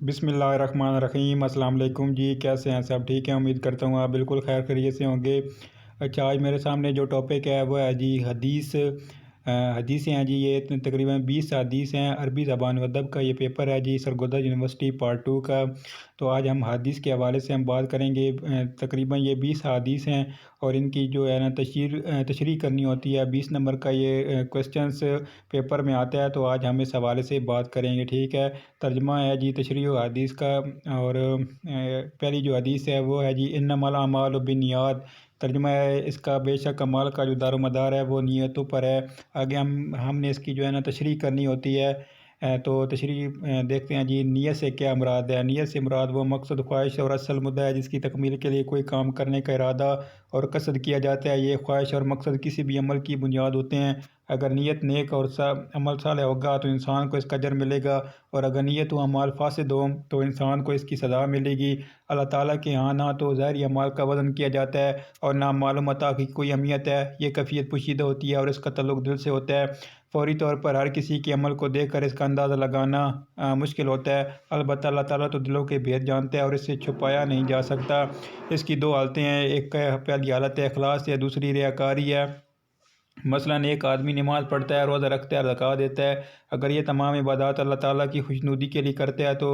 बिस्मिल्लाहिर्रहमानिर्रहीम। अस्सलाम वालेकुम जी, कैसे हैं सब? ठीक हैं, उम्मीद करता हूँ आप बिल्कुल खैर खैरियत से होंगे। अच्छा, आज मेरे सामने जो टॉपिक है वो है जी हदीस। हदीसें हैं जी, ये तकरीबन 20 हदीस हैं। अरबी ज़बान व अदब का ये पेपर है जी, सरगोदा यूनिवर्सिटी पार्ट 2 का। तो आज हम हदीस के हवाले से हम बात करेंगे। तकरीबन ये 20 हदीस हैं और इनकी जो है ना तशरीह करनी होती है। 20 नंबर का ये क्वेश्चंस पेपर में आता है, तो आज हम इस हवाले से बात करेंगे, ठीक है। तर्जमा है जी तशरीह हदीस का। और पहली जो हदीस है वो है जी इन्नमल अमालु बिन्नियात। तर्जुमा है इसका, बेशक अमाल का जो दारोमदार है वो नीयतों पर है। आगे हमने इसकी जो है ना तशरीह करनी होती है। तो तशरीह देखते हैं जी। नीयत से क्या मुराद है? नीयत से मुराद वो मकसद, ख्वाहिश और असल मुद्दा है जिसकी तकमील के लिए कोई काम करने का इरादा और कसद किया जाता है। ये ख्वाहिश और मकसद किसी भी अमल की बुनियाद होते हैं। अगर नीयत नेक और अमल सालेह होगा तो इंसान को इसका अजर मिलेगा, और अगर नीयत व अमाल फासिद हो तो इंसान को इसकी सज़ा मिलेगी। अल्लाह ताला के यहाँ ना तो ज़ाहिरी अमाल का वज़न किया जाता है और ना मालूम अता की कोई अहमियत है। ये कैफियत पोशीदा होती है और इसका तल्लुक़ दिल से होता है। फौरी तौर पर हर किसी के अमल को देखकर इसका अंदाज़ा लगाना मुश्किल होता है। अलबत्ता अल्लाह ताला तो दिलों के भेद जानता है और इससे छुपाया नहीं जा सकता। इसकी दो हालतें हैं, एक पहली हालत है इखलास है, दूसरी रियाकारी है। मसलन एक आदमी नमाज़ पढ़ता है, रोज़ा रखता है, ज़कात देता है। अगर ये तमाम इबादत अल्लाह ताला की खुशनुदी के लिए करता है तो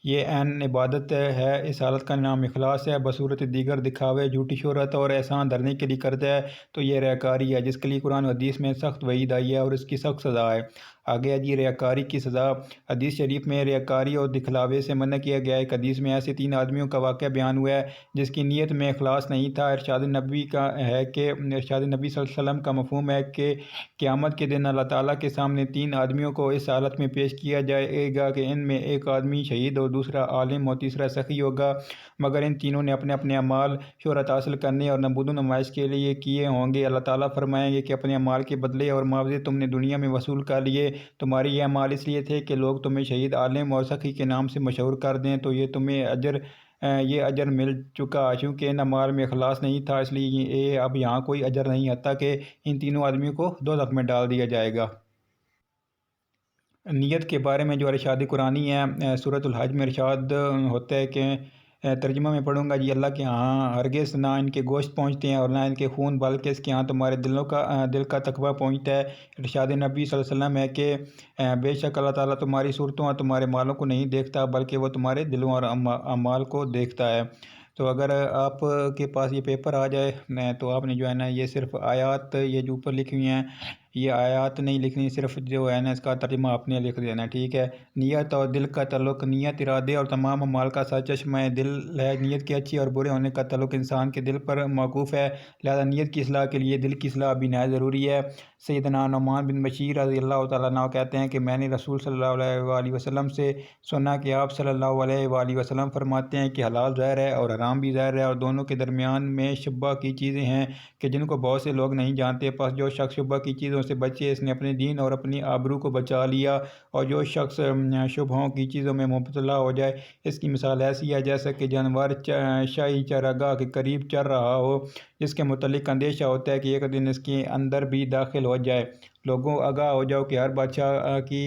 ये ऐन इबादत है। इस हालत का नाम इखलास है। बसूरत दीगर दिखावे, झूठी शोहरत और एहसान धरने के लिए करता है तो ये रियाकारी है, जिसके लिए कुरान और हदीस में सख्त वईद आई है और इसकी सख्त सज़ा है। आगे है जी रियाकारी की सज़ा। हदीस शरीफ में रियाकारी और दिखलावे से मना किया गया है। एक हदीस में ऐसे 3 आदमियों का वाक़या बयान हुआ है जिसकी नीयत में इखलास नहीं था। इरशाद नबी का है कि इरशाद नबी सल्लल्लाहु अलैहि वसल्लम का मफ़हूम है कि क़यामत के दिन अल्लाह ताला के सामने 3 आदमियों को इस हालत में पेश किया जाएगा कि इनमें एक आदमी शहीद और दूसरा आलिम और तीसरा सखी होगा, मगर इन तीनों ने अपने अपने अमाल शोहरत हासिल करने और नमूद नुमाइश के लिए किए होंगे। अल्लाह ताला फरमाएंगे कि अपने अमाल के बदले और मुआवजे तुमने दुनिया में वसूल कर लिए। तुम्हारे ये अमाल इसलिए थे कि लोग तुम्हें शहीद, आलिम और सखी के नाम से मशहूर कर दें, तो ये तुम्हें ये अजर मिल चुका। चूँकि इन अमाल में इखलास नहीं था, इसलिए ये अब यहाँ कोई अजर नहीं आता कि इन तीनों आदमियों को दोज़ख में डाल दिया जाएगा। नीयत के बारे में जो इरशाद कुरानी है, सूरतुल हज में इरशाद होता है कि तर्जुमा में पढ़ूंगा जी। अल्लाह के यहाँ हरगिज़ ना इनके गोश्त पहुँचते हैं और ना इनके खून, बल्कि इसके यहाँ तुम्हारे दिल का तकवा पहुँचता है। इरशाद नबी सल्लल्लाहु अलैहि वसल्लम है कि बेशक अल्लाह ताला तुम्हारी सूरतों और तुम्हारे मालों को नहीं देखता, बल्कि वो तुम्हारे दिलों और अमाल को देखता है। तो अगर आप के पास ये पेपर आ जाए तो आपने जो है ना ये सिर्फ आयत, ये जो ऊपर लिखी हुई हैं ये आयत नहीं लिखनी, सिर्फ जो है ना इसका तर्जुमा आपने लिख देना, ठीक है। नीयत और दिल का ताल्लुक, नीयत इरादे और तमाम अमाल का सरचश्मा है दिल है। नीयत के अच्छी और बुरे होने का ताल्लुक इंसान के दिल पर मौकूफ़ है, लिहाजा नीयत की इस्लाह के लिए दिल की इस्लाह भी नहायत ज़रूरी है। सैयदना नुमान बिन बशीर रज़ी अल्लाह तआला अन्हु कहते हैं कि मैंने रसूल सल्लल्लाहु अलैहि वसल्लम से सुना कि आप सल्लल्लाहु अलैहि वसल्लम फरमाते हैं कि हलाल ज़ाहिर है और हराम भी ज़ाहिर है, और दोनों के दरमियान में शुबा की चीज़ें हैं कि जिनको बहुत से लोग नहीं जानते। बस जो शख्स शुबा की चीज़ों से बचे, इसने अपने दीन और अपनी आबरू को बचा लिया। और जो शख्स शुबहों की चीज़ों में मुब्तला हो जाए, इसकी मिसाल ऐसी है जैसा कि जानवर शाही चारागाह के करीब चर रहा हो, जिसके मुतल्लिक अंदेशा होता है कि एक दिन इसके अंदर भी दाखिल हो जाए। लोगों, आगाह हो जाओ कि हर बादशाह की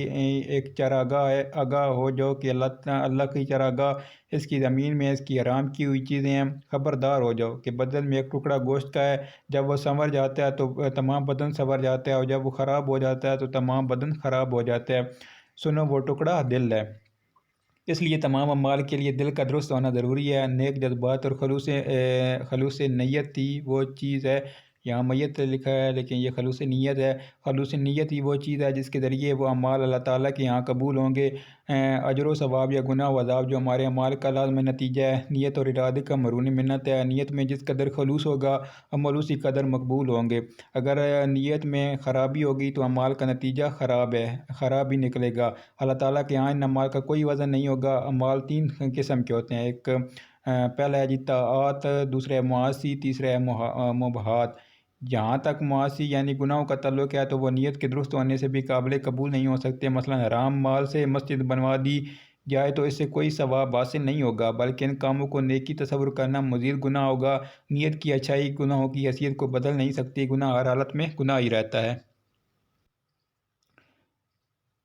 एक चारागाह है। आगाह हो जाओ कि अल्लाह की चारागाह इसकी ज़मीन में इसकी हराम की हुई चीज़ें हैं। ख़बरदार हो जाओ कि बदल में एक टुकड़ा गोश्त का है, जब वह संवर जाता है तो तमाम बदन संवर जाता है, और जब वो ख़राब हो जाता है तो तमाम बदन ख़राब हो जाता है। सुनो, वो टुकड़ा दिल है। इसलिए तमाम अमाल के लिए दिल का दुरुस्त होना ज़रूरी है। नेक जज्बात और खलूस नीयत ही वो चीज़ है। यहाँ मैयत लिखा है लेकिन ये खलूस नीयत है। खलूस नीयत ही वो चीज़ है जिसके ज़रिए वो अमाल अल्लाह ताला के यहाँ कबूल होंगे। अजर व सवाब या गुनाह व अज़ाब जो हमारे अमाल का लाज़मी नतीजा है। नीयत और इरादे का मरून मिन्नत है। नीयत में जिस कदर खलूस होगा, अमल उसी कदर मकबूल होंगे। अगर नीयत में ख़राबी होगी तो अमाल का नतीजा ख़राब ही निकलेगा। अल्लाह ताला के यहाँ इन अमाल का कोई वज़न नहीं होगा। अमाल 3 किस्म के होते हैं। एक पहला है जी ताआत, दूसरा है मुआसी, तीसरा है मुबाहात। जहाँ तक मुआसी यानी गुनाहों का ताल्लुक है तो वह नीयत के दुरुस्त होने से भी काबिल कबूल नहीं हो सकते। मसलन हराम माल से मस्जिद बनवा दी जाए तो इससे कोई सवाब हासिल नहीं होगा, बल्कि इन कामों को नेकी तस्वुर करना मज़ीद गुनाह होगा। नीयत की अच्छाई गुनाहों की हैसियत को बदल नहीं सकती। गुनाह हर हालत में गुनाह ही रहता है।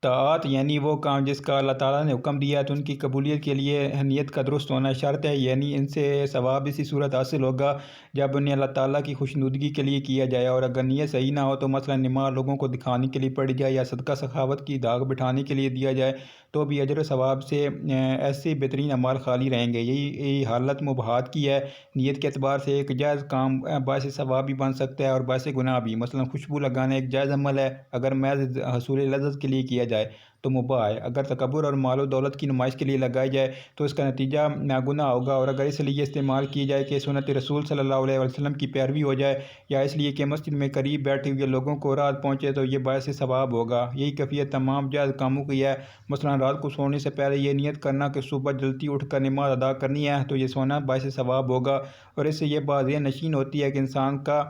طاعت یعنی وہ کام جس کا اللہ تعالیٰ نے حکم دیا تو ان کی قبولیت کے لیے نیت کا درست ہونا شرط ہے، یعنی ان سے ثواب اسی صورت حاصل ہوگا جب انہیں اللہ تعالیٰ کی خوشنودگی کے لیے کیا جائے، اور اگر نیت صحیح نہ ہو تو مثلا نماز لوگوں کو دکھانے کے لیے پڑھی جائے یا صدقہ سخاوت کی داغ بٹھانے کے لیے دیا جائے تو بھی اجر و ثواب سے ایسے بہترین اعمال خالی رہیں گے۔ یہی حالت مباحات کی ہے۔ نیت کے اعتبار سے ایک جائز کام باعث ثواب بھی بن سکتا ہے اور باعث گناہ بھی، مثلا خوشبو لگانا ایک جائز عمل ہے اگر محض حصول لذت کے لیے کیا جائے تو مباح ہے، اگر تکبر اور مال و دولت کی نمائش کے لیے لگائی جائے تو اس کا نتیجہ گناہ ہوگا، اور اگر اس لیے استعمال کی جائے کہ سنت رسول صلی اللہ علیہ وسلم کی پیروی ہو جائے یا اس لیے کہ مسجد میں قریب بیٹھے ہوئے لوگوں کو راحت پہنچے تو یہ باعث ثواب ہوگا۔ یہی کیفیت تمام جائز کاموں کی ہے، مثلا رات کو سونے سے پہلے یہ نیت کرنا کہ صبح جلدی اٹھ کر نماز ادا کرنی ہے تو یہ سونا باعث ثواب ہوگا، اور اس سے یہ بات ذہن نشین ہوتی ہے کہ انسان کا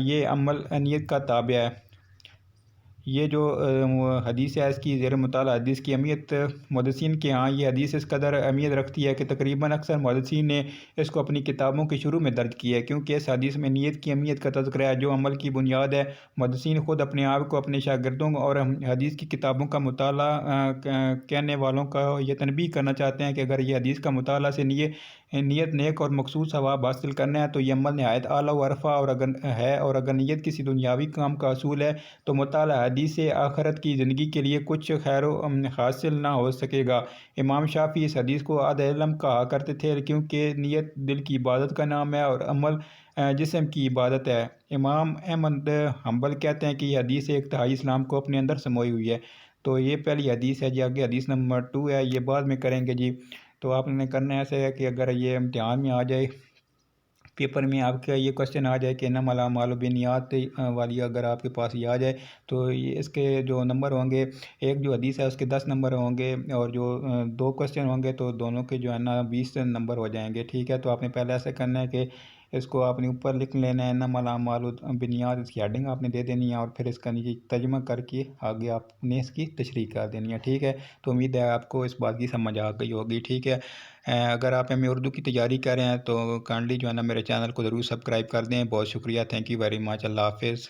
یہ عمل نیت کا تابع ہے۔ یہ جو حدیث ہے اس کی زیر مطالعہ حدیث کی اہمیت، محدثین کے ہاں یہ حدیث اس قدر اہمیت رکھتی ہے کہ تقریباً اکثر محدثین نے اس کو اپنی کتابوں کے شروع میں درج کیا ہے، کیونکہ اس حدیث میں نیت کی اہمیت کا تذکرہ ہے جو عمل کی بنیاد ہے۔ محدثین خود اپنے آپ کو اپنے شاگردوں اور حدیث کی کتابوں کا مطالعہ کہنے والوں کا یہ تنبیہ کرنا چاہتے ہیں کہ اگر یہ حدیث کا مطالعہ سے نیت نیک اور مقصود ثواب حاصل کرنا ہے تو یہ عمل نہایت اعلیٰ و عرفہ اور اگر نیت کسی دنیاوی کام کا حصول ہے تو مطالعہ حدیث سے آخرت کی زندگی کے لیے کچھ خیر و حاصل نہ ہو سکے گا۔ امام شافعی اس حدیث کو عہد علم کہا کرتے تھے کیونکہ نیت دل کی عبادت کا نام ہے اور عمل جسم کی عبادت ہے۔ امام احمد حنبل کہتے ہیں کہ یہ حدیث ایک تہائی اسلام کو اپنے اندر سموئی ہوئی ہے۔ تو یہ پہلی حدیث ہے جی، آگے حدیث نمبر 2 ہے، یہ بعد میں کریں گے جی۔ تو آپ نے کرنا ایسا ہے کہ اگر یہ امتحان میں آ جائے، پیپر میں آپ کا یہ کوشچن آ جائے کہ انما الاعمال بالنیات والی اگر آپ کے پاس یہ آ جائے تو اس کے جو نمبر ہوں گے، ایک جو حدیث ہے اس کے 10 نمبر ہوں گے اور جو 2 کوشچن ہوں گے تو دونوں کے جو ہے نا 20 نمبر ہو جائیں گے، ٹھیک ہے۔ تو آپ نے پہلے ایسا کرنا ہے کہ اس کو آپ نے اوپر لکھ لینا ہے انما الاعمال بالنیات، اس کی ہیڈنگ آپ نے دے دینی ہے اور پھر اس کا نیچے ترجمہ کر کے آگے آپ نے اس کی تشریح کر دینی ہے، ٹھیک ہے۔ تو امید ہے آپ کو اس بات کی سمجھ آ گئی ہوگی، ٹھیک ہے۔ اگر آپ ایم اے اردو کی تیاری کر رہے ہیں تو کائنڈلی جو ہے نا میرے چینل کو ضرور سبسکرائب کر دیں۔ بہت شکریہ، تھینک یو ویری مچ، اللہ حافظ۔